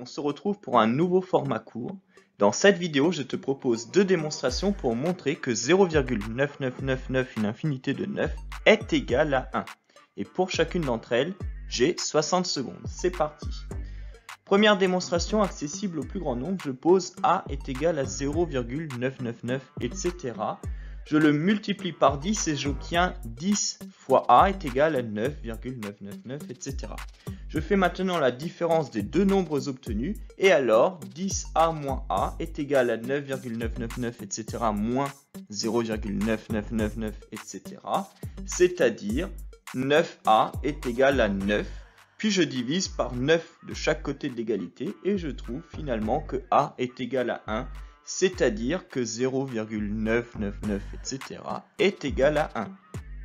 on se retrouve pour un nouveau format court. Dans cette vidéo, je te propose deux démonstrations pour montrer que 0,9999 une infinité de 9 est égal à 1. Et pour chacune d'entre elles, j'ai 60 secondes. C'est parti. Première démonstration accessible au plus grand nombre, je pose a est égal à 0,999, etc. Je le multiplie par 10 et j'obtiens 10 fois a est égal à 9,999, etc. Je fais maintenant la différence des deux nombres obtenus et alors 10a moins a est égal à 9,999, etc. moins 0,9999, etc. C'est-à-dire 9a est égal à 9. Puis je divise par 9 de chaque côté de l'égalité et je trouve finalement que a est égal à 1, c'est-à-dire que 0,999, etc. est égal à 1.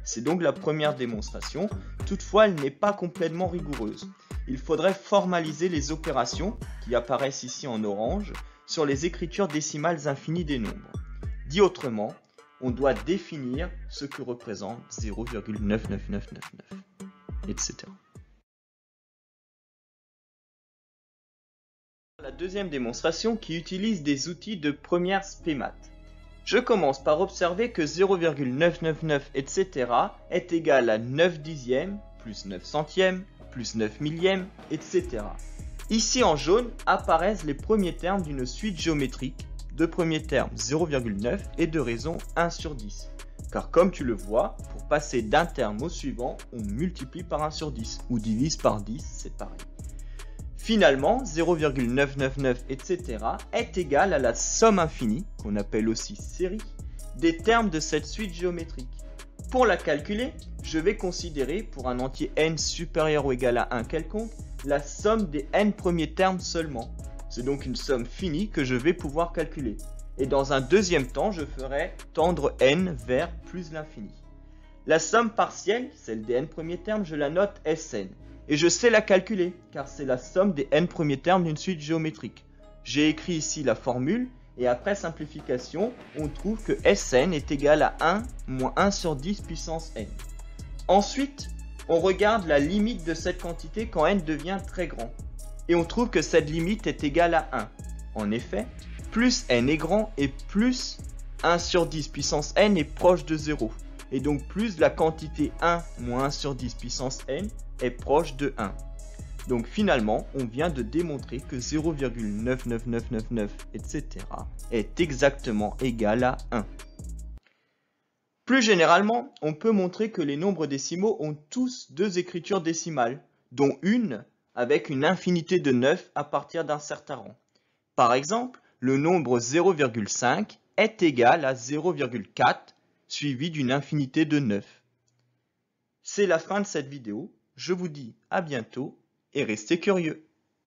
C'est donc la première démonstration, toutefois elle n'est pas complètement rigoureuse. Il faudrait formaliser les opérations, qui apparaissent ici en orange, sur les écritures décimales infinies des nombres. Dit autrement, on doit définir ce que représente 0,99999, etc. La deuxième démonstration qui utilise des outils de première spémat. Je commence par observer que 0,999, etc. est égal à 9 dixièmes, plus 9 centièmes, plus 9 millièmes, etc. Ici en jaune apparaissent les premiers termes d'une suite géométrique, de premiers termes 0,9 et de raison 1 sur 10. Car comme tu le vois, pour passer d'un terme au suivant, on multiplie par 1 sur 10, ou divise par 10, c'est pareil. Finalement, 0,999, etc. est égal à la somme infinie, qu'on appelle aussi série, des termes de cette suite géométrique. Pour la calculer, je vais considérer, pour un entier n supérieur ou égal à 1 quelconque, la somme des n premiers termes seulement. C'est donc une somme finie que je vais pouvoir calculer. Et dans un deuxième temps, je ferai tendre n vers plus l'infini. La somme partielle, celle des n premiers termes, je la note Sn. Et je sais la calculer, car c'est la somme des n premiers termes d'une suite géométrique. J'ai écrit ici la formule, et après simplification, on trouve que Sn est égal à 1 moins 1 sur 10 puissance n. Ensuite, on regarde la limite de cette quantité quand n devient très grand. Et on trouve que cette limite est égale à 1. En effet, plus n est grand et plus 1 sur 10 puissance n est proche de 0. Et donc plus la quantité 1 moins 1 sur 10 puissance n est proche de 1. Donc finalement, on vient de démontrer que 0,99999, etc. est exactement égal à 1. Plus généralement, on peut montrer que les nombres décimaux ont tous deux écritures décimales, dont une avec une infinité de 9 à partir d'un certain rang. Par exemple, le nombre 0,5 est égal à 0,4 suivi d'une infinité de 9. C'est la fin de cette vidéo. Je vous dis à bientôt et restez curieux.